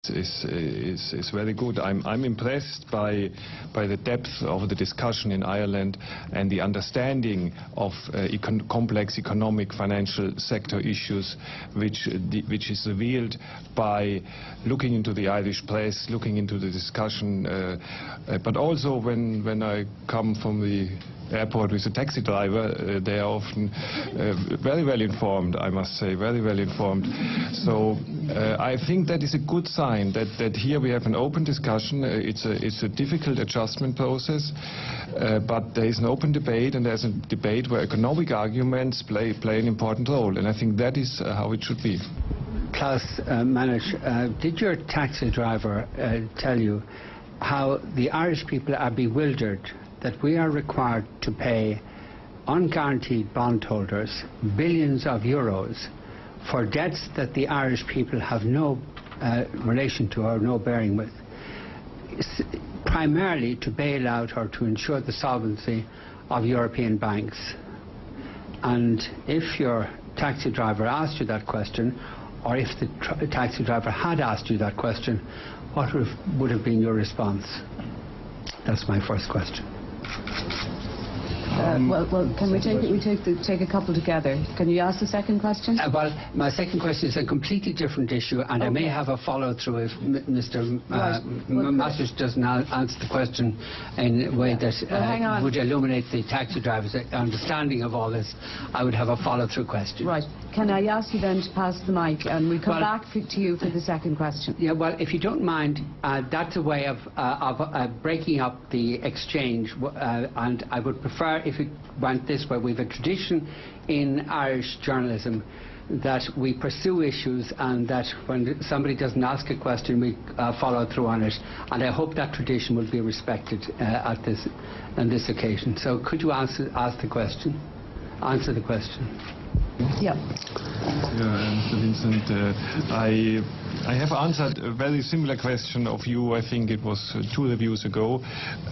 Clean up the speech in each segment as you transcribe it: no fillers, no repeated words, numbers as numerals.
is very good. I'm impressed by the depth of the discussion in Ireland and the understanding of complex economic financial sector issues, which is revealed by looking into the Irish press, looking into the discussion, but also when I come from the airport with a taxi driver, they are often very well informed, I must say, very well informed. So I think that is a good sign that here we have an open discussion. It's a difficult adjustment process, but there is an open debate, and there's a debate where economic arguments play an important role, and I think that is how it should be. Klaus Masuch, did your taxi driver tell you how the Irish people are bewildered that we are required to pay unguaranteed bondholders billions of euros for debts that the Irish people have no relation to or no bearing with, primarily to bail out or to ensure the solvency of European banks? And if your taxi driver asked you that question, or if the taxi driver had asked you that question, what would have been your response? That's my first question. Well, can we take a couple together? Can you ask the second question? Well, my second question is a completely different issue, and I may have a follow-through if Mr. Masuch doesn't answer the question in a way that would illuminate the taxi driver's understanding of all this. I would have a follow-through question. Right. Can I ask you then to pass the mic, and we'll come back to you for the second question? Yeah, well, if you don't mind, that's a way of breaking up the exchange, and I would prefer if it went this way. We have a tradition in Irish journalism that we pursue issues, and that when somebody doesn't ask a question, we follow through on it, and I hope that tradition will be respected on this occasion. So could you answer the question? Yeah. Mr. Vincent, I have answered a very similar question of you. I think it was 2 reviews ago.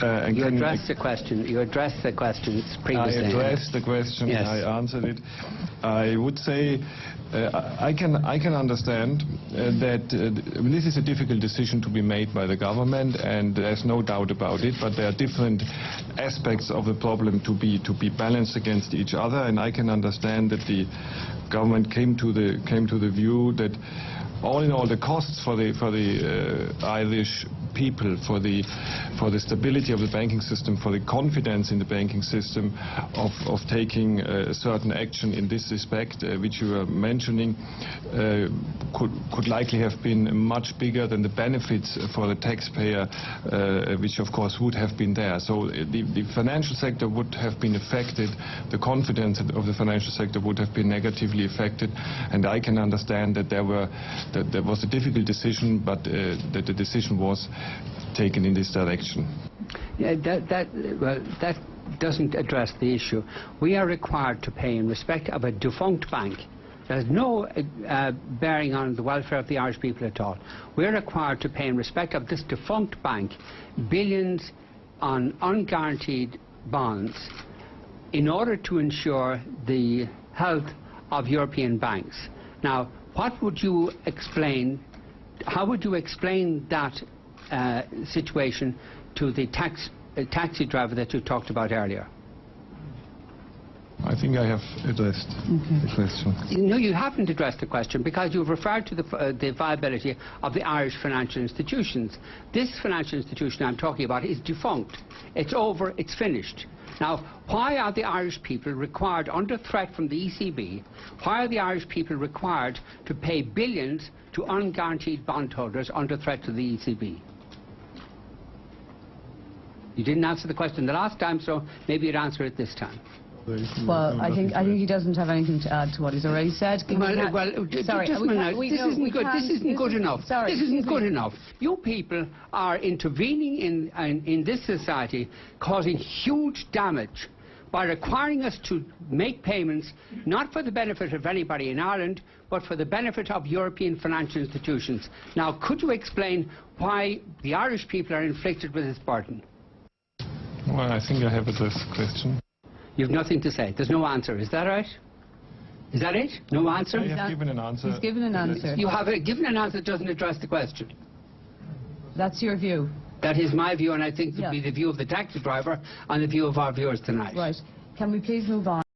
You addressed the question. You addressed the question previously. I addressed the question. Yes. I answered it. I would say I can understand that this is a difficult decision to be made by the government, and there's no doubt about it. But there are different aspects of the problem to be balanced against each other, and I can understand that the government came to the view that all in all, the costs for the Irish people, for the stability of the banking system, for the confidence in the banking system, of taking certain action in this respect, which you were mentioning, could likely have been much bigger than the benefits for the taxpayer, which of course would have been there. So the financial sector would have been affected, the confidence of the financial sector would have been negatively affected, and I can understand that there was a difficult decision, but that the decision was taken in this direction. Yeah, that doesn't address the issue. We are required to pay in respect of a defunct bank. There's no bearing on the welfare of the Irish people at all. We're required to pay in respect of this defunct bank billions on unguaranteed bonds in order to ensure the health of European banks. Now, what would you explain, how would you explain that situation to the taxi driver that you talked about earlier? I think I have addressed the question. No, you haven't addressed the question, because you've referred to the viability of the Irish financial institutions. This financial institution I'm talking about is defunct. It's over, it's finished. Now, why are the Irish people required, under threat from the ECB, why are the Irish people required to pay billions to unguaranteed bondholders under threat to the ECB? You didn't answer the question the last time, so maybe you'd answer it this time. Well, I think he doesn't have anything to add to what he's already said. Sorry, this isn't good. This isn't good enough. Sorry, this isn't good enough. You people are intervening in this society, causing huge damage by requiring us to make payments not for the benefit of anybody in Ireland, but for the benefit of European financial institutions. Now, could you explain why the Irish people are inflicted with this burden? Well, I think I have addressed the question. You've nothing to say. There's no answer. Is that right? Is that it? No answer? I have given an answer. He's given an answer. You have given an answer that doesn't address the question. That's your view? That is my view, and I think it would be the view of the taxi driver and the view of our viewers tonight. Right. Can we please move on?